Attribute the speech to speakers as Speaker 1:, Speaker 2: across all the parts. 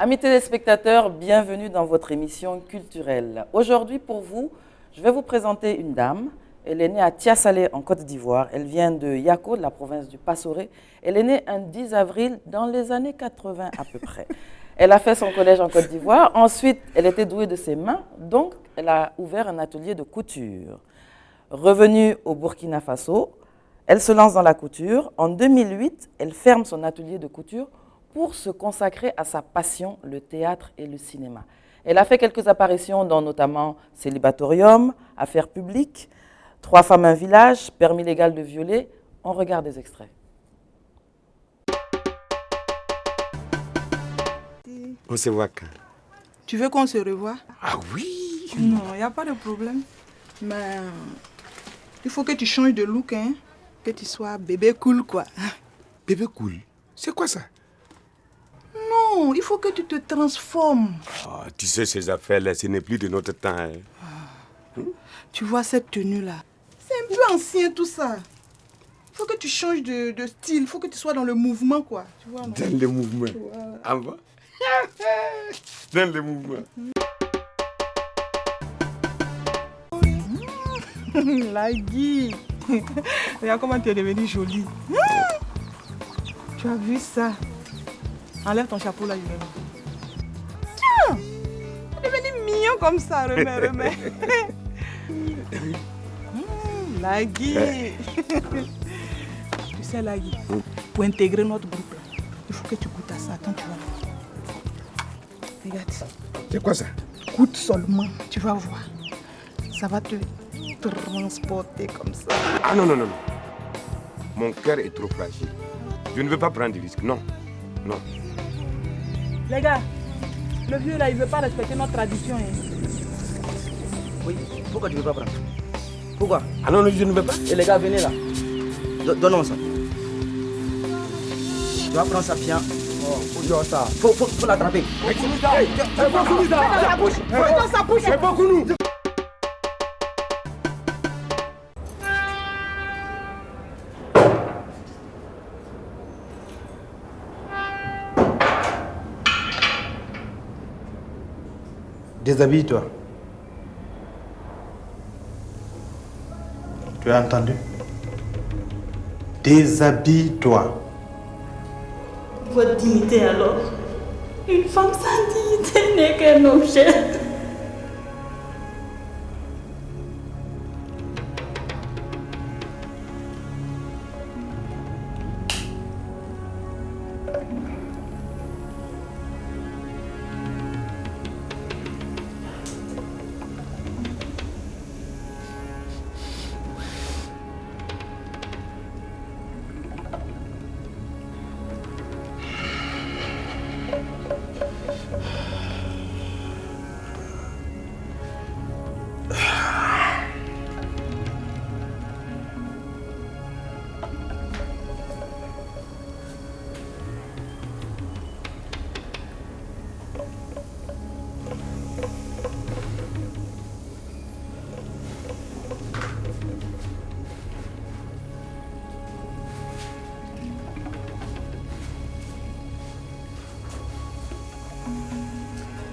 Speaker 1: Amis téléspectateurs, bienvenue dans votre émission culturelle. Aujourd'hui, pour vous, je vais vous présenter une dame. Elle est née à Tiasalé, en Côte d'Ivoire. Elle vient de Yako, de la province du Passoré. Elle est née un 10 avril dans les années 80 à peu près. Elle a fait son collège en Côte d'Ivoire. Ensuite, elle était douée de ses mains, donc elle a ouvert un atelier de couture. Revenue au Burkina Faso, elle se lance dans la couture. En 2008, elle ferme son atelier de couture pour se consacrer à sa passion, le théâtre et le cinéma. Elle a fait quelques apparitions dans notamment Célibatorium, Affaires publiques, Trois femmes, un village, Permis légal de violer. On regarde des extraits.
Speaker 2: On se voit quand?
Speaker 3: Tu veux qu'on se revoie?
Speaker 2: Ah oui!
Speaker 3: Non, il n'y a pas de problème. Mais il faut que tu changes de look, hein? Que tu sois bébé cool, quoi.
Speaker 2: Bébé cool, c'est quoi ça?
Speaker 3: Non, il faut que tu te transformes.
Speaker 2: Ah, tu sais, ces affaires-là, ce n'est plus de notre temps. Hein.
Speaker 3: Tu vois cette tenue-là? C'est un peu ancien, tout ça. Il faut que tu changes de style. Il faut que tu sois dans le mouvement, quoi. Tu vois, non?
Speaker 2: Dans le mouvement.
Speaker 3: Voilà.
Speaker 2: En bas? Dans le mouvement.
Speaker 3: La Guy. Regarde comment tu es devenue jolie. Tu as vu ça? Enlève ton chapeau là, Yolène. Tiens! Tu es devenu mignon comme ça, remets. La Guy. Tu sais, la Guy, pour intégrer notre groupe, là, il faut que tu goûtes à ça. Attends, tu vas. Regarde.
Speaker 2: C'est quoi ça?
Speaker 3: Goûte seulement, tu vas voir. Ça va te transporter comme ça.
Speaker 2: Ah non. Mon cœur est trop fragile. Je ne veux pas prendre de risques. Non.
Speaker 3: Les gars, le vieux là, il veut pas respecter notre tradition.
Speaker 4: Oui, pourquoi tu veux pas prendre? Pourquoi?
Speaker 2: Ah non, je ne veux pas.
Speaker 4: Et les gars, venez là. Donnons ça. Tu vas prendre ça bien.
Speaker 2: Genre ça.
Speaker 4: Faut l'attraper.
Speaker 2: C'est beaucoup nous. C'est beaucoup nous.
Speaker 5: Déshabille-toi. Tu as entendu? Déshabille-toi.
Speaker 6: Votre dignité alors? Une femme sans dignité n'est qu'un objet.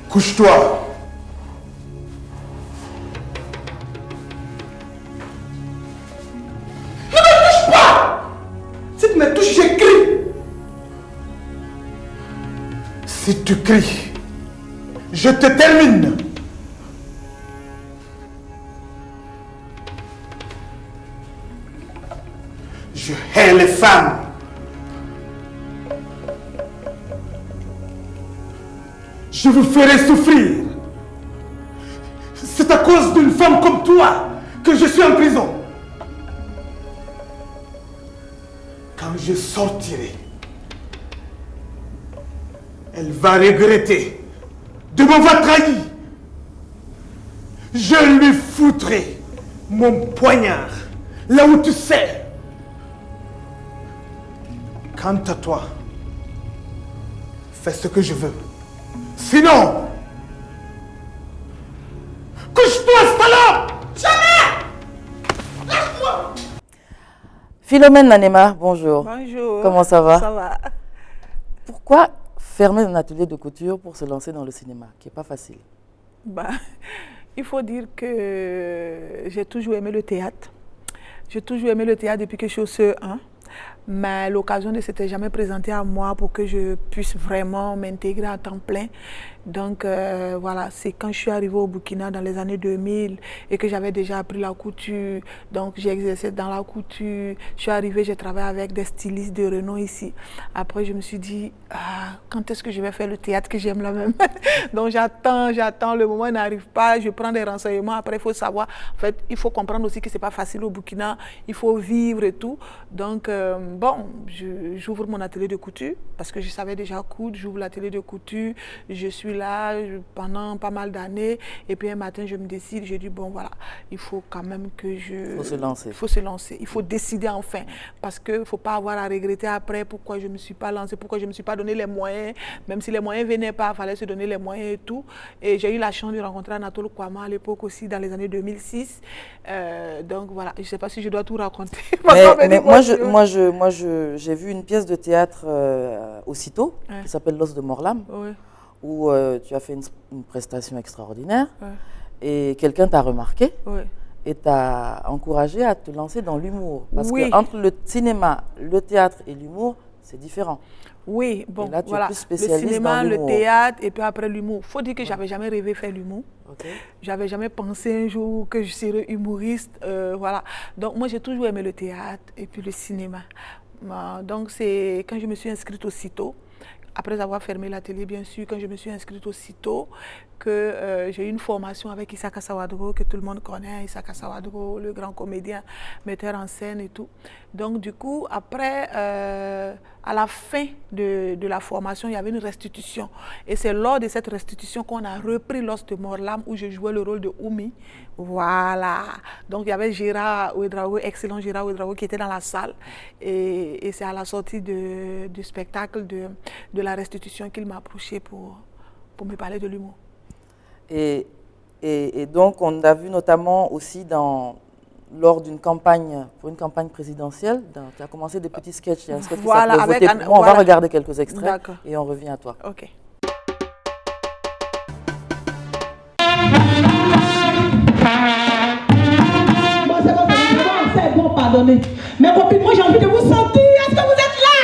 Speaker 5: Couche-toi. Ne me touche pas! Si tu me touches, je crie. Si tu cries, je te termine. Je hais les femmes. Je vous ferai souffrir. C'est à cause d'une femme comme toi que je suis en prison. Quand je sortirai, elle va regretter de m'avoir trahi. Je lui foutrai mon poignard là où tu sais. Quant à toi, fais ce que je veux. Sinon, couche-toi, salope! Jamais! Lâche-moi!
Speaker 1: Philomène Nanema, bonjour.
Speaker 3: Bonjour.
Speaker 1: Comment ça va?
Speaker 3: Ça va.
Speaker 1: Pourquoi fermer un atelier de couture pour se lancer dans le cinéma, qui n'est pas facile?
Speaker 3: Bah, il faut dire que j'ai toujours aimé le théâtre. J'ai toujours aimé le théâtre depuis que je suis au CE1. Mais l'occasion ne s'était jamais présentée à moi pour que je puisse vraiment m'intégrer à temps plein. Donc voilà, c'est quand je suis arrivée au Burkina dans les années 2000 et que j'avais déjà appris la couture. Donc j'ai exercé dans la couture. Je suis arrivée, j'ai travaillé avec des stylistes de renom ici. Après, je me suis dit, quand est-ce que je vais faire le théâtre que j'aime là même? Donc j'attends, le moment n'arrive pas, je prends des renseignements. Après, il faut savoir, en fait, il faut comprendre aussi que ce n'est pas facile au Burkina, il faut vivre et tout. Donc bon, j'ouvre mon atelier de couture parce que je savais déjà coudre, j'ouvre l'atelier de couture, je suis là pendant pas mal d'années et puis un matin je me décide, je dis bon voilà, il faut quand même que
Speaker 1: Il faut se lancer.
Speaker 3: Il faut se lancer, il faut décider enfin parce qu'il ne faut pas avoir à regretter après pourquoi je ne me suis pas lancée, pourquoi je ne me suis pas donné les moyens, même si les moyens ne venaient pas, il fallait se donner les moyens et tout. Et j'ai eu la chance de rencontrer Anatole Kouama à l'époque aussi dans les années 2006. Donc voilà, je ne sais pas si je dois tout raconter.
Speaker 1: Mais moi, j'ai vu une pièce de théâtre aussitôt, qui s'appelle L'os de Morlam, où tu as fait une prestation extraordinaire, et quelqu'un t'a remarqué et t'a encouragé à te lancer dans l'humour. Parce qu'entre le cinéma, le théâtre et l'humour, c'est différent.
Speaker 3: Oui, bon,
Speaker 1: et là, tu es
Speaker 3: voilà,
Speaker 1: plus spécialiste
Speaker 3: le cinéma,
Speaker 1: dans
Speaker 3: le théâtre et puis après l'humour. Il faut dire que j'avais jamais rêvé faire l'humour. J'avais jamais pensé un jour que je serais humoriste. Voilà. Donc moi, j'ai toujours aimé le théâtre et puis le cinéma. Donc c'est quand je me suis inscrite aussitôt, après avoir fermé l'atelier bien sûr, quand je me suis inscrite aussitôt, que j'ai eu une formation avec Isaka Sawadro, que tout le monde connaît, Isaka Sawadro, le grand comédien, metteur en scène et tout. Donc du coup, après, à la fin de la formation, il y avait une restitution. Et c'est lors de cette restitution qu'on a repris L'os de Morlam, où je jouais le rôle de Oumi. Voilà. Donc il y avait Gérard Ouedraogo, excellent Gérard Ouedraogo, qui était dans la salle. Et c'est à la sortie du spectacle de la restitution qu'il m'a approché pour me parler de l'humour.
Speaker 1: Et donc, on a vu notamment aussi lors d'une campagne, pour une campagne présidentielle, tu as commencé des petits sketchs. Il y a un sketch qui s'appelait Votez pour moi. On va regarder quelques extraits et on revient à toi.
Speaker 3: Ok.
Speaker 7: Bon, c'est bon, pardonnez. Mais copines, moi j'ai envie de vous sentir. Est-ce que vous êtes là?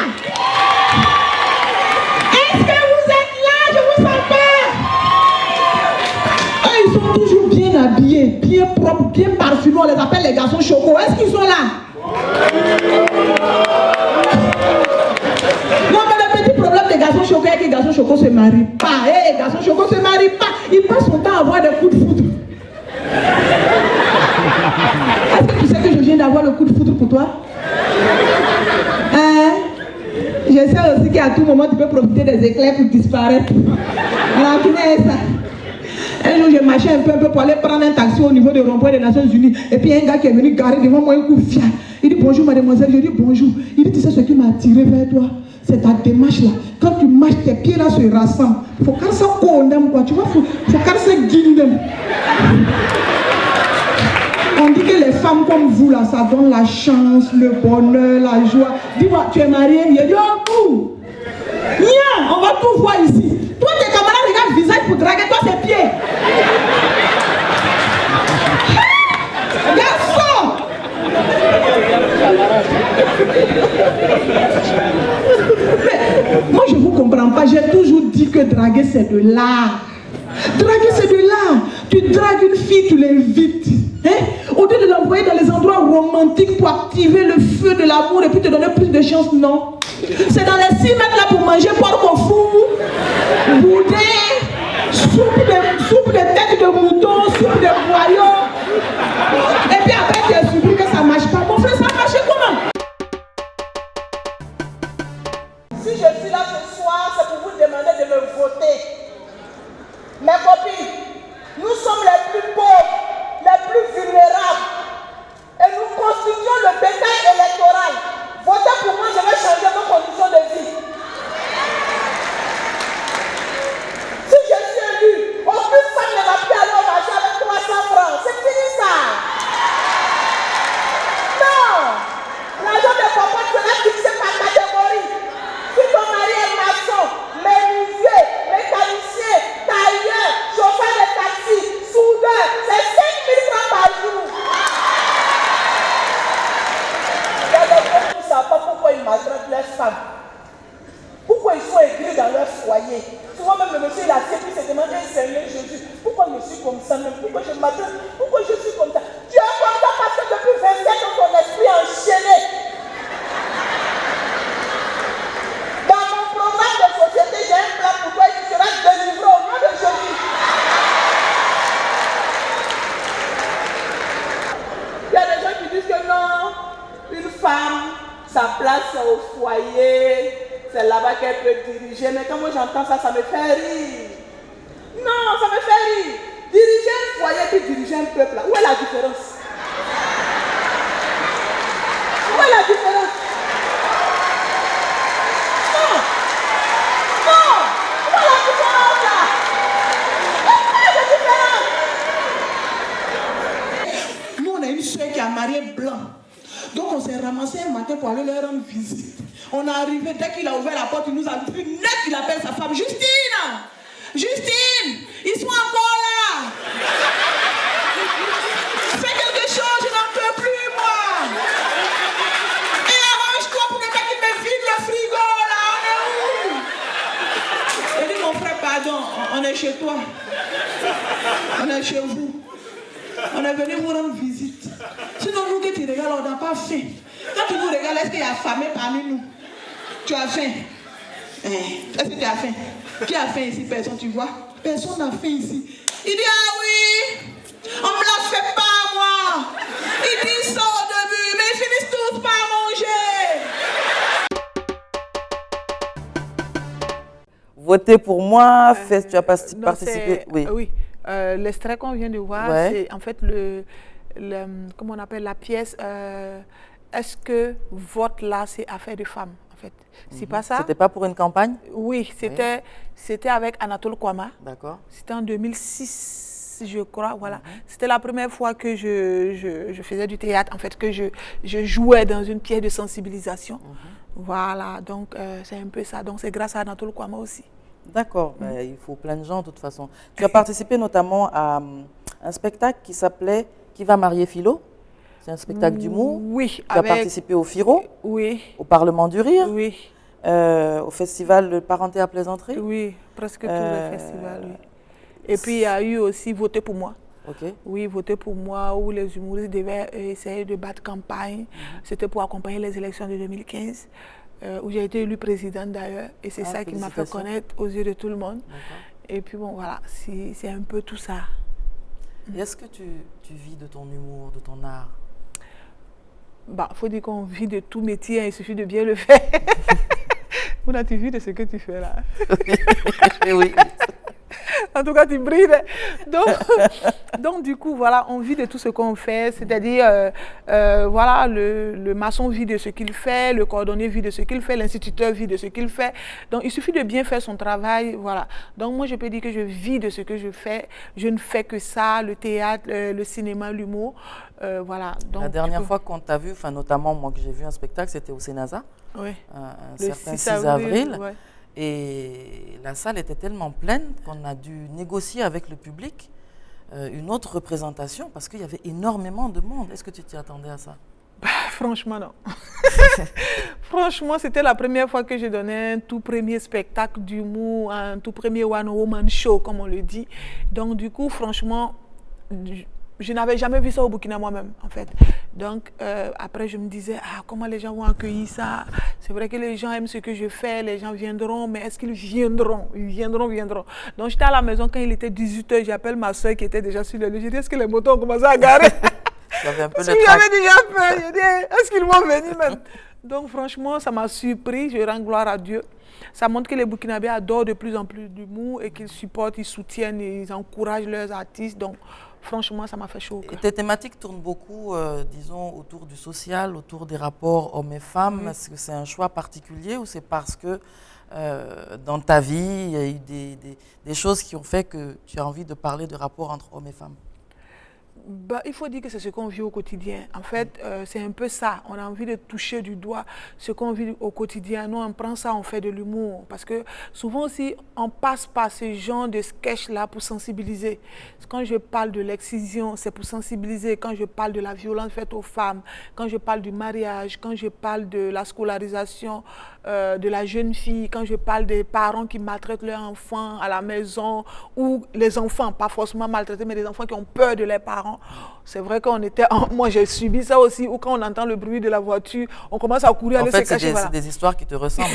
Speaker 7: Est-ce que vous êtes là? Je vous sens pas. Ils sont toujours bien habillés, bien propres, bien parfumés. On les appelle les garçons chocos. Est-ce qu'ils sont là? Non, mais le petit problème des garçons chocos est que les garçons chocos ne se marient pas. Les garçons chocos ne se marient pas. Ils passent son temps à avoir des coups de foudre. Est-ce que tu sais que je viens d'avoir le coup de foudre pour toi? Je sais aussi qu'à tout moment tu peux profiter des éclairs pour disparaître. Alors, qui est ça? Un jour, j'ai marché un peu pour aller prendre un taxi au niveau du rond-point des Nations Unies. Et puis, un gars qui est venu garer devant moi un coup fier. Il dit bonjour, mademoiselle. Je dis bonjour. Il dit tu sais ce qui m'a attiré vers toi? C'est ta démarche là. Quand tu marches, tes pieds là se rassemblent. Faut qu'elle se condamne quoi. Tu vois, faut qu'elle se guinde. On dit que les femmes comme vous là, ça donne la chance, le bonheur, la joie. Dis-moi, tu es marié? Il dit oh, tout. Viens, on va tout voir ici. Toi, tes camarades regardent le visage pour draguer, toi, ses pieds. Garçon! Mais moi, je ne vous comprends pas. J'ai toujours dit que draguer, c'est de l'art. Draguer, c'est de l'art. Tu dragues une fille, tu l'invites. Au lieu de l'envoyer dans les endroits romantiques pour activer le feu de l'amour et puis te donner plus de chance, non. C'est dans les 6 mètres là pour manger porc au fou, boudin, soupe de tête de mouton, soupe de boyau. Et puis après tu es surpris que ça ne marche pas. Mon frère, ça marche comment? Si je suis là ce soir, c'est pour vous demander de me voter. Mes copines, nous sommes les plus pauvres, les plus vulnérables. Et nous constituons le bétail électoral. Votez pour moi, je vais changer vos conditions de vie. Si je suis élu, aucune femme ne va plus aller au marché avec 300 francs. C'est fini ça. Non. L'argent de papa sera fixé par catégorie. Si ton mari est maçon, menuisier, femmes. Pourquoi ils sont aigris dans leur foyer? Souvent même le monsieur il a assis puis se demande, Seigneur Jésus, pourquoi je suis comme ça même? Pourquoi je m'adresse? Pourquoi je suis comme ça? Tu es comme ça parce que depuis 27 ans ton esprit est enchaîné. Dans mon programme de société, j'ai un plan pour toi et tu seras délivré au nom de Jésus. Il y a des gens qui disent que non, une femme, sa place c'est au foyer. C'est là-bas qu'elle peut diriger. Mais quand moi j'entends ça, ça me fait rire. Non, ça me fait rire. Diriger un foyer puis diriger un peuple, là. Où est la différence? Où est la différence? Non. Non. Où est la différence là? Où est la différence? Nous, on a une soeur qui a marié blanc. Donc on s'est ramassé un matin pour aller leur rendre visite. On est arrivé, dès qu'il a ouvert la porte, il nous a pris net, il appelle sa femme. Justine! Justine! Ils sont encore là! Fais quelque chose, je n'en peux plus, moi! Et arrange-toi pour ne pas qu'il me vide le frigo, là! On est où? Il dit, mon frère, pardon, on est chez toi. On est chez vous. On est venu vous rendre visite. Sinon, nous que tu regardes, on n'a pas faim. Quand tu nous regardes, est-ce qu'il y a affamé parmi nous? Tu as faim? Est-ce que tu as faim? Qui a faim ici? Personne, tu vois? Personne n'a faim ici. Il dit, ah oui, on ne me la fait pas, moi. Il dit ça au début, mais ils finissent tous par manger.
Speaker 1: Voter pour moi, tu as participé. Oui.
Speaker 3: Oui. L'extrait qu'on vient de voir, c'est en fait comment on appelle la pièce. Est-ce que vote là, c'est affaire de femmes, en fait? C'est pas ça?
Speaker 1: C'était pas pour une campagne?
Speaker 3: Oui, c'était avec Anatole Kouama.
Speaker 1: D'accord.
Speaker 3: C'était en 2006, je crois, voilà. C'était la première fois que je faisais du théâtre, en fait, que je jouais dans une pièce de sensibilisation. Voilà, donc c'est un peu ça. Donc c'est grâce à Anatole Kouama aussi.
Speaker 1: D'accord, il faut plein de gens de toute façon. Tu as participé notamment à un spectacle qui s'appelait « Qui va marier Philo ?» C'est un spectacle d'humour.
Speaker 3: Oui.
Speaker 1: Tu as participé au FIRO?
Speaker 3: Oui.
Speaker 1: Au Parlement du Rire?
Speaker 3: Oui.
Speaker 1: Au Festival de Parenté à Plaisanterie?
Speaker 3: Oui, presque tous les festivals, oui. Et puis il y a eu aussi Voter pour moi.
Speaker 1: Ok.
Speaker 3: Oui, Voter pour moi, où les humoristes devaient essayer de battre campagne. C'était pour accompagner les élections de 2015. Où j'ai été élue présidente d'ailleurs, et c'est ça qui m'a fait connaître aux yeux de tout le monde. Et puis bon, voilà, c'est un peu tout ça.
Speaker 1: Et est-ce que tu vis de ton humour, de ton art?
Speaker 3: Bah, faut dire qu'on vit de tout métier, hein, il suffit de bien le faire. On a tu vis de ce que tu fais là.
Speaker 1: Oui.
Speaker 3: En tout cas, tu brilles. Donc, du coup, voilà, on vit de tout ce qu'on fait. C'est-à-dire, voilà, le maçon vit de ce qu'il fait, le cordonnier vit de ce qu'il fait, l'instituteur vit de ce qu'il fait. Donc, il suffit de bien faire son travail, voilà. Donc, moi, je peux dire que je vis de ce que je fais. Je ne fais que ça, le théâtre, le cinéma, l'humour. Voilà. Donc,
Speaker 1: la dernière fois qu'on t'a vu, notamment moi que j'ai vu un spectacle, c'était au Sénasa.
Speaker 3: Oui.
Speaker 1: Un
Speaker 3: Le
Speaker 1: certain
Speaker 3: 6
Speaker 1: avril.
Speaker 3: Ouais.
Speaker 1: Et la salle était tellement pleine qu'on a dû négocier avec le public une autre représentation parce qu'il y avait énormément de monde. Est-ce que tu t'y attendais à ça?
Speaker 3: Bah, franchement, non. Franchement, c'était la première fois que je donnais un tout premier spectacle d'humour, un tout premier one-woman show, comme on le dit. Donc, du coup, franchement, je n'avais jamais vu ça au Burkina moi-même, en fait. Donc, après, je me disais, comment les gens vont accueillir ça? C'est vrai que les gens aiment ce que je fais, les gens viendront, mais est-ce qu'ils viendront? Ils viendront. Donc, j'étais à la maison quand il était 18h, j'appelle ma soeur qui était déjà sur le lieu. Je dis, est-ce que les motos ont commencé à garer? Parce que j'avais déjà peur. Je dis, est-ce qu'ils vont venir même? Donc, franchement, ça m'a surpris. Je rends gloire à Dieu. Ça montre que les Burkinabés adorent de plus en plus d'humour et qu'ils supportent, ils soutiennent, ils encouragent leurs artistes. Donc, franchement, ça m'a fait chaud.
Speaker 1: Et tes thématiques tournent beaucoup, disons, autour du social, autour des rapports hommes et femmes. Oui. Est-ce que c'est un choix particulier ou c'est parce que dans ta vie, il y a eu des choses qui ont fait que tu as envie de parler de rapports entre hommes et femmes?
Speaker 3: Il faut dire que c'est ce qu'on vit au quotidien. En fait, c'est un peu ça. On a envie de toucher du doigt ce qu'on vit au quotidien. Nous, on prend ça, on fait de l'humour. Parce que souvent aussi, on passe par ce genre de sketch-là pour sensibiliser. Quand je parle de l'excision, c'est pour sensibiliser. Quand je parle de la violence faite aux femmes, quand je parle du mariage, quand je parle de la scolarisation de la jeune fille, quand je parle des parents qui maltraitent leurs enfants à la maison, ou les enfants, pas forcément maltraités, mais des enfants qui ont peur de leurs parents. C'est vrai qu'on était... Moi, j'ai subi ça aussi, ou quand on entend le bruit de la voiture, on commence à courir, aller se cacher.
Speaker 1: C'est des histoires qui te ressemblent.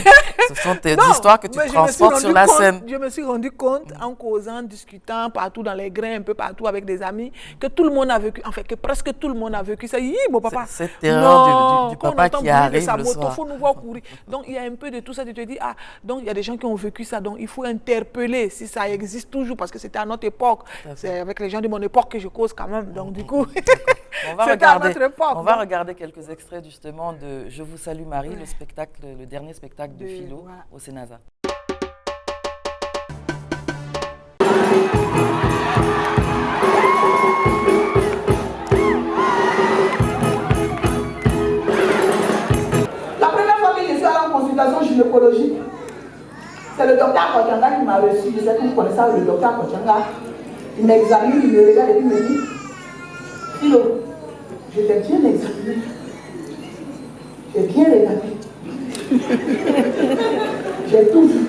Speaker 1: Ce sont des histoires que tu transportes sur la scène.
Speaker 3: Je me suis rendu compte, en causant, en discutant partout dans les grains, un peu partout avec des amis, que tout le monde a vécu, en fait, que presque tout le monde a vécu ça. Mon papa.
Speaker 1: Cette terreur du papa qui arrive le soir.
Speaker 3: Il faut nous voir courir. Donc, il y a un peu de tout ça. Tu te dis, donc il y a des gens qui ont vécu ça. Donc, il faut interpeller si ça existe toujours, parce que c'était à notre époque. C'est avec les gens de mon époque que je cause quand même. Donc, du coup,
Speaker 1: on va regarder quelques extraits justement de Je vous salue Marie, le dernier spectacle de Philo au Sénasa.
Speaker 7: La première fois que je suis allée en consultation gynécologique, c'est le docteur Kochanga qui m'a reçu. Je sais que vous connaissez le docteur Kochanga. Il m'examine, il me regarde et il me dit, Philo, je t'ai bien examiné. J'ai bien regardé. J'ai tout vu.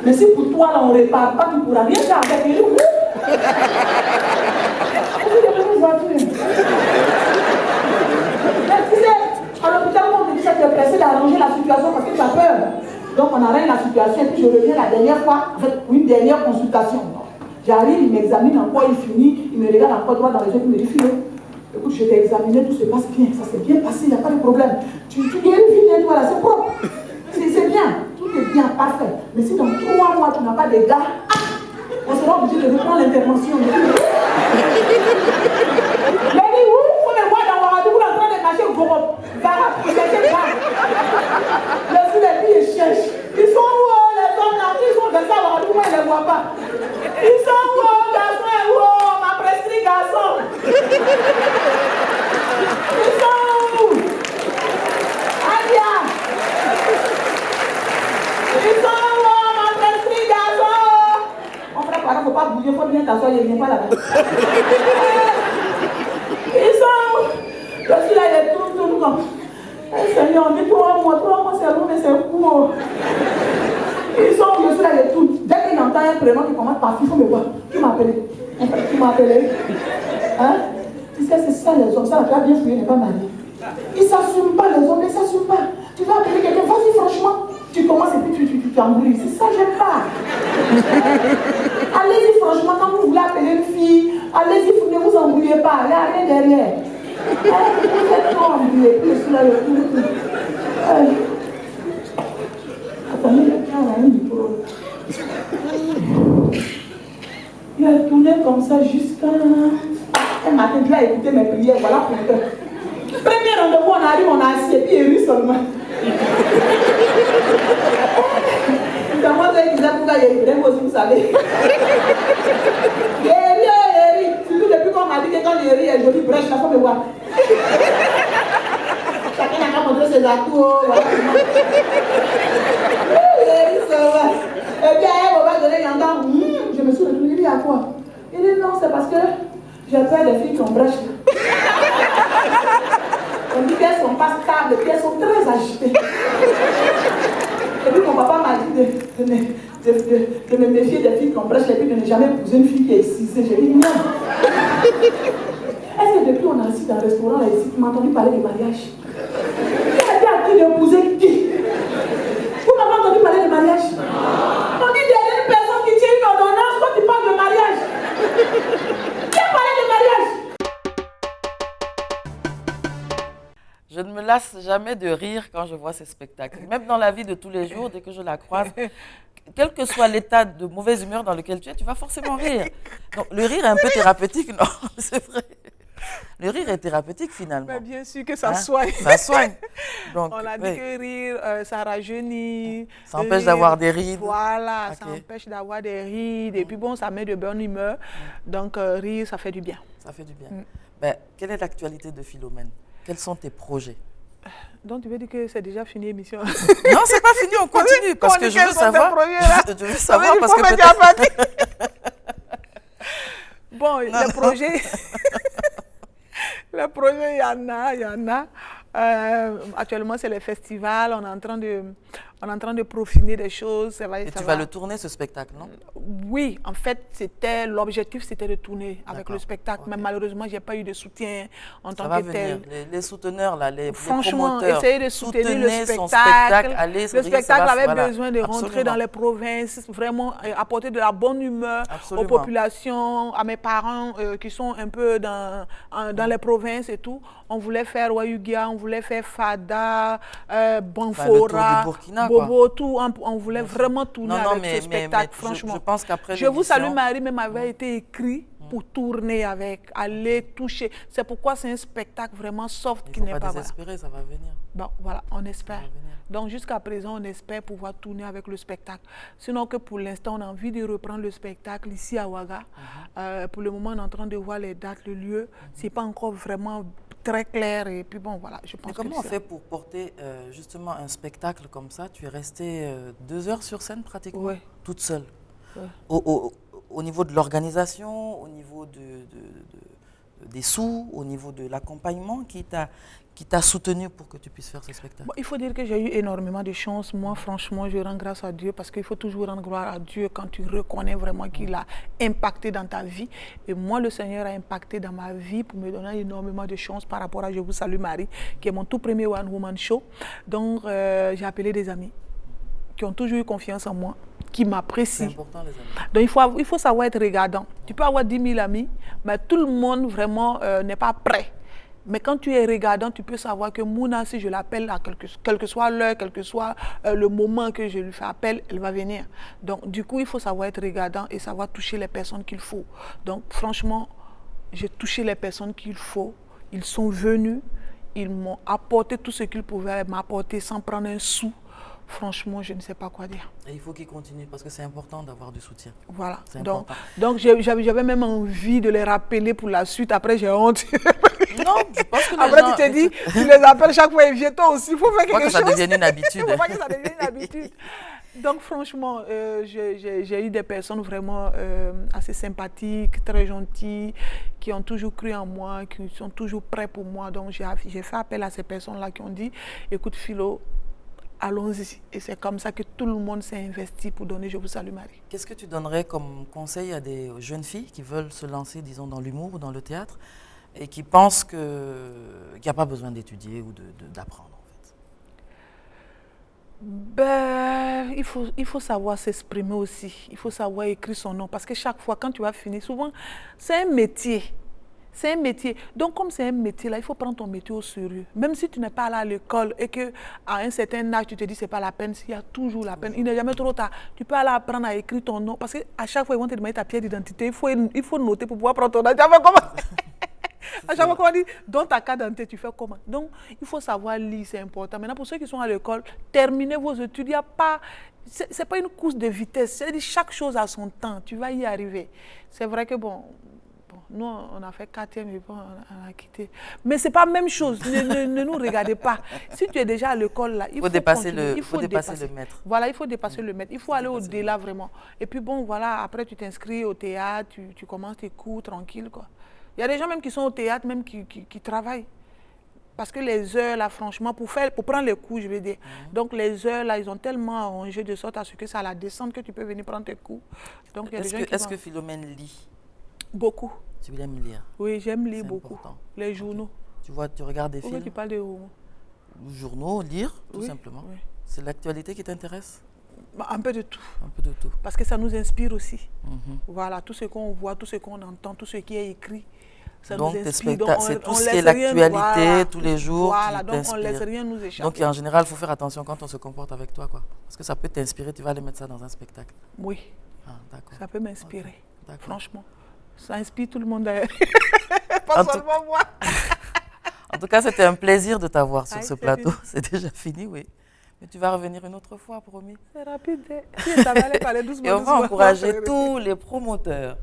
Speaker 7: Mais si pour toi, là, on ne répare pas, tu ne pourras rien faire avec nous. À l'hôpital, on te dit que tu es pressé d'arranger la situation parce que tu as peur. Donc on arrête la situation et puis je reviens la dernière fois, en fait, une dernière consultation. J'arrive, il m'examine encore, il finit, il me regarde encore droit dans les yeux, il me dit, Philo, écoute, je t'ai examiné, tout se passe bien, ça s'est bien passé, il n'y a pas de problème. Tu guéris vite, voilà, c'est propre. C'est bien, tout est bien, parfait. Mais si dans 3 mois, tu n'as pas de gars, on sera obligé de reprendre l'intervention. Mais où on me voit dans Ouagadougou en train de marcher au Gorob. Les filles cherchent. Ils sont où les hommes là? Ils sont comme ça à Ouagadougou, moi je ne les vois pas. Ils sont où garçon et où ma prestige garçon? Ils sont où? Adia! Ils sont où ma prestige garçon? Mon frère, il ne faut pas bouger, il faut bien t'asseoir, il ne vient pas là-bas. Ils sont où? Je suis là, il est tout comme. Eh Seigneur, on dit 3 mois c'est long, mais c'est court. Ils sont, je suis là, il est tout. Dès qu'il entend un prénom qui commence par il faut me voir. Qui m'a appelé? Qui m'a appelé? Hein? Tu sais, c'est ça les hommes, ça tu as bien fouillé, n'est pas marié. Ils ne s'assument pas, les hommes, ils ne s'assument pas. Tu vas appeler quelqu'un, vas-y franchement. Tu commences et puis tu t'embrouilles. C'est ça, j'aime pas. Allez-y franchement, quand vous voulez appeler une fille, allez-y, ne vous embrouillez pas, il n'y a rien derrière. Vous êtes trop embrouillés, puis je suis là, attendez, il y a un micro. Il a tourné comme ça jusqu'à... Un matin, Dieu a écouté mes prières, voilà pourquoi. Premier rendez-vous, on arrive, on a assis, et puis il rit seulement. Comment il disait pourquoi il rit, aussi, vous savez. Il rit. Surtout depuis qu'on m'a dit que quand il rit, il y a une jolie brèche, là, il faut me voir. Chacun n'a qu'à montrer ses atouts. Voilà. Il rit seulement. Et puis, à un moment donné, il entend, je me suis retournée, il dit à quoi? Il dit non, c'est parce que j'ai peur des filles qui ont brèche. On dit qu'elles ne sont pas stables, qu'elles sont très agitées. Et puis mon papa m'a dit de me méfier des filles qui ont brèche et puis de ne jamais épouser une fille qui est excisée. J'ai dit non. Est-ce que depuis on est assis dans un restaurant là ici, tu m'as entendu parler de mariage? Qui a dit à qui d'épouser qui? Vous m'avez entendu parler de mariage? On dit qu'il y a une personne qui tient une ordonnance, toi tu parles de mariage. Qui a parlé de mariage?
Speaker 1: Je ne me lasse jamais de rire quand je vois ces spectacles. Même dans la vie de tous les jours, dès que je la croise, quel que soit l'état de mauvaise humeur dans lequel tu es, tu vas forcément rire. Donc le rire est un peu thérapeutique, non? C'est vrai. Le rire est thérapeutique finalement.
Speaker 3: Mais bien sûr que ça
Speaker 1: Hein?
Speaker 3: soigne.
Speaker 1: Ça soigne. Donc,
Speaker 3: On a dit
Speaker 1: oui,
Speaker 3: que rire, ça rajeunit.
Speaker 1: ça empêche
Speaker 3: Rire,
Speaker 1: d'avoir des rides.
Speaker 3: Voilà, ça
Speaker 1: Ok.
Speaker 3: empêche d'avoir des rides. Et puis bon, ça met de bonne humeur. Donc rire, ça fait du bien.
Speaker 1: Ça fait du bien. Ben, quelle est l'actualité de Philomène? Quels sont tes projets?
Speaker 3: Donc tu veux dire que c'est déjà fini l'émission?
Speaker 1: Non, c'est pas fini, on continue. Parce que je veux savoir. Je veux savoir parce que peut-être.
Speaker 3: Bon, les projets, les projets, il y en a. Actuellement, c'est les festivals. On est en train de peaufiner des choses. Ça va,
Speaker 1: Et
Speaker 3: ça
Speaker 1: tu
Speaker 3: va.
Speaker 1: vas le tourner ce spectacle, non?
Speaker 3: Oui, en fait, l'objectif, c'était de tourner avec le
Speaker 1: D'accord,
Speaker 3: spectacle.
Speaker 1: ok.
Speaker 3: Mais malheureusement, j'ai pas eu de soutien en
Speaker 1: Ça
Speaker 3: tant
Speaker 1: va
Speaker 3: que
Speaker 1: venir.
Speaker 3: tel.
Speaker 1: Les souteneurs, là, les
Speaker 3: Franchement,
Speaker 1: promoteurs.
Speaker 3: essayer de soutenir le
Speaker 1: soutenez son
Speaker 3: spectacle.
Speaker 1: Allez,
Speaker 3: Le
Speaker 1: ça
Speaker 3: spectacle
Speaker 1: va-
Speaker 3: avait
Speaker 1: voilà.
Speaker 3: besoin de rentrer
Speaker 1: Absolument.
Speaker 3: dans les provinces, vraiment apporter de la bonne humeur
Speaker 1: Absolument.
Speaker 3: aux populations, à mes parents qui sont un peu dans les provinces et tout. On voulait faire Wayugia, on voulait faire Fada, Banfora,
Speaker 1: du Burkina, quoi.
Speaker 3: Bobo, tout. On voulait vraiment tourner
Speaker 1: Non, non,
Speaker 3: avec ce spectacle,
Speaker 1: je
Speaker 3: franchement.
Speaker 1: pense qu'après
Speaker 3: Je vous salue,
Speaker 1: l'émission-
Speaker 3: Marie, même avait été écrit pour tourner avec, aller toucher. C'est pourquoi c'est un spectacle vraiment soft
Speaker 1: Il
Speaker 3: qui
Speaker 1: ne
Speaker 3: n'est
Speaker 1: faut
Speaker 3: pas
Speaker 1: pas
Speaker 3: voilà.
Speaker 1: désespérer, ça va venir.
Speaker 3: Bon, voilà, on espère.
Speaker 1: Ça va venir.
Speaker 3: Donc, jusqu'à présent, on espère pouvoir tourner avec le spectacle. Sinon que pour l'instant, on a envie de reprendre le spectacle ici à Ouaga. Pour le moment, on est en train de voir les dates, le lieu. Ce n'est pas encore vraiment très clair. Et puis bon, voilà, je pense
Speaker 1: Mais
Speaker 3: que
Speaker 1: comment on
Speaker 3: c'est-
Speaker 1: fait pour porter justement un spectacle comme ça? Tu es restée 2 heures sur scène pratiquement,
Speaker 3: Ouais.
Speaker 1: toute seule.
Speaker 3: Ouais.
Speaker 1: Au niveau de l'organisation, au niveau des sous, au niveau de l'accompagnement qui t'a soutenu pour que tu puisses faire ce spectacle?
Speaker 3: Bon, il faut dire que j'ai eu énormément de chance. Moi, franchement, je rends grâce à Dieu parce qu'il faut toujours rendre gloire à Dieu quand tu reconnais vraiment qu'il a impacté dans ta vie. Et moi, le Seigneur a impacté dans ma vie pour me donner énormément de chance par rapport à Je vous salue Marie, qui est mon tout premier One Woman Show. Donc, j'ai appelé des amis qui ont toujours eu confiance en moi, qui
Speaker 1: C'est
Speaker 3: m'apprécient.
Speaker 1: important, les amis.
Speaker 3: Donc, il faut savoir être regardant. Tu peux avoir 10 000 amis, mais tout le monde vraiment n'est pas prêt. Mais quand tu es regardant, tu peux savoir que Mouna, si je l'appelle, à quel que soit l'heure, quel que soit le moment que je lui fais appel, elle va venir. Donc, du coup, il faut savoir être regardant et savoir toucher les personnes qu'il faut. Donc, franchement, j'ai touché les personnes qu'il faut. Ils sont venus, ils m'ont apporté tout ce qu'ils pouvaient m'apporter sans prendre un sou. Franchement, je ne sais pas quoi dire.
Speaker 1: Et il faut qu'il continue parce que c'est important d'avoir du soutien.
Speaker 3: Voilà.
Speaker 1: C'est
Speaker 3: Donc,
Speaker 1: important.
Speaker 3: donc j'avais même envie de les rappeler pour la suite. Après, j'ai honte.
Speaker 1: Non, je pense que les
Speaker 3: Après,
Speaker 1: gens...
Speaker 3: tu te dis, tu les appelles chaque fois et viens toi aussi. Il faut faire
Speaker 1: Je crois
Speaker 3: quelque
Speaker 1: que ça
Speaker 3: chose.
Speaker 1: devienne une habitude.
Speaker 3: Il faut pas que ça devienne une habitude. Donc, franchement, j'ai eu des personnes vraiment assez sympathiques, très gentilles, qui ont toujours cru en moi, qui sont toujours prêts pour moi. Donc, j'ai fait appel à ces personnes-là qui ont dit, écoute, Philo, allons-y. Et c'est comme ça que tout le monde s'est investi pour donner Je vous salue Marie.
Speaker 1: Qu'est-ce que tu donnerais comme conseil à des jeunes filles qui veulent se lancer, disons, dans l'humour ou dans le théâtre et qui pensent qu'il n'y a pas besoin d'étudier ou d'apprendre en fait?
Speaker 3: Ben, il faut savoir s'exprimer aussi. Il faut savoir écrire son nom. Parce que chaque fois, quand tu vas finir, souvent, c'est un métier. C'est un métier. Donc, comme c'est un métier, là, il faut prendre ton métier au sérieux. Même si tu n'es pas allé à l'école et qu'à un certain âge, tu te dis que ce n'est pas la peine, il y a toujours la peine. Il n'est jamais trop tard. Tu peux aller apprendre à écrire ton nom. Parce qu'à chaque fois, ils vont te demander ta pièce d'identité. Il faut noter pour pouvoir prendre ton nom. À chaque fois qu'on dit, dans ta carte d'identité, tu fais comment? Donc, il faut savoir lire, c'est important. Maintenant, pour ceux qui sont à l'école, terminez vos études. Il y a pas, c'est pas une course de vitesse. C'est-à-dire chaque chose a son temps. Tu vas y arriver. C'est vrai que bon, nous, on a fait 4e et bon, on a quitté. Mais ce n'est pas la même chose. Ne nous regardez pas. Si tu es déjà à l'école, là, il faut
Speaker 1: dépasser
Speaker 3: continuer.
Speaker 1: il faut dépasser le maître.
Speaker 3: Voilà, il faut dépasser le maître. Il faut aller au-delà vraiment. Et puis bon, voilà, après tu t'inscris au théâtre, tu commences tes cours tranquille, quoi. Il y a des gens même qui sont au théâtre, même qui travaillent. Parce que les heures, là, franchement, pour prendre les cours, je veux dire. Donc, les heures, là, ils ont tellement arrangé de sorte à ce que c'est à la descente que tu peux venir prendre tes cours. Donc, il y a des gens qui
Speaker 1: Est-ce que Philomène lit?
Speaker 3: Beaucoup.
Speaker 1: Tu aimes lire?
Speaker 3: Oui, j'aime lire
Speaker 1: C'est
Speaker 3: beaucoup.
Speaker 1: important.
Speaker 3: Les journaux.
Speaker 1: Tu vois, tu regardes des
Speaker 3: Pourquoi
Speaker 1: films,
Speaker 3: tu parles de romans?
Speaker 1: journaux, lire, tout
Speaker 3: Oui,
Speaker 1: simplement.
Speaker 3: oui.
Speaker 1: C'est l'actualité qui t'intéresse?
Speaker 3: Bah, un peu de tout.
Speaker 1: Un peu de tout.
Speaker 3: Parce que ça nous inspire aussi.
Speaker 1: Mhm.
Speaker 3: Voilà, tout ce qu'on voit, tout ce qu'on entend, tout ce qui est écrit, ça
Speaker 1: Donc,
Speaker 3: nous
Speaker 1: tes
Speaker 3: inspire.
Speaker 1: spectacles, c'est tout
Speaker 3: on
Speaker 1: ce qui est
Speaker 3: laisse rien,
Speaker 1: l'actualité
Speaker 3: voilà.
Speaker 1: tous les jours
Speaker 3: Voilà,
Speaker 1: qui
Speaker 3: donc on ne laisse
Speaker 1: t'inspire.
Speaker 3: rien nous échapper.
Speaker 1: Donc, en général, il faut faire attention quand on se comporte avec toi, quoi. Parce que ça peut t'inspirer, tu vas aller mettre ça dans un spectacle.
Speaker 3: Oui,
Speaker 1: Ah, d'accord.
Speaker 3: ça peut m'inspirer.
Speaker 1: D'accord.
Speaker 3: Franchement, ça inspire tout le monde d'ailleurs. pas
Speaker 1: En tout-
Speaker 3: seulement moi.
Speaker 1: En tout cas, c'était un plaisir de t'avoir sur
Speaker 3: Aïe,
Speaker 1: ce
Speaker 3: c'est
Speaker 1: plateau.
Speaker 3: fini.
Speaker 1: C'est déjà fini, oui. Mais tu vas revenir une autre fois, promis.
Speaker 3: C'est rapide. Si, ça va aller parler doucement.
Speaker 1: Et on va
Speaker 3: doucement.
Speaker 1: encourager tous les promoteurs,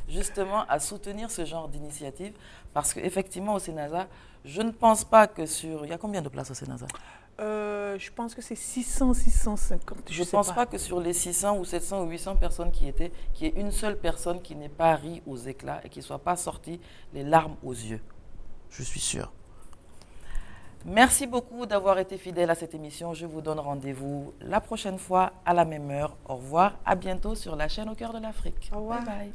Speaker 1: justement, à soutenir ce genre d'initiative. Parce qu'effectivement, au Sénasa, je ne pense pas que sur... Il y a combien de places au Sénasa?
Speaker 3: Je pense que c'est 600, 650.
Speaker 1: Je ne
Speaker 3: sais
Speaker 1: pense pas que sur les 600 ou 700 ou 800 personnes qui étaient, qu'il y ait une seule personne qui n'ait pas ri aux éclats et qui ne soit pas sortie les larmes aux yeux. Je suis sûre. Merci beaucoup d'avoir été fidèle à cette émission. Je vous donne rendez-vous la prochaine fois à la même heure. Au revoir, à bientôt sur la chaîne Au cœur de l'Afrique.
Speaker 3: Au revoir.
Speaker 1: Bye bye.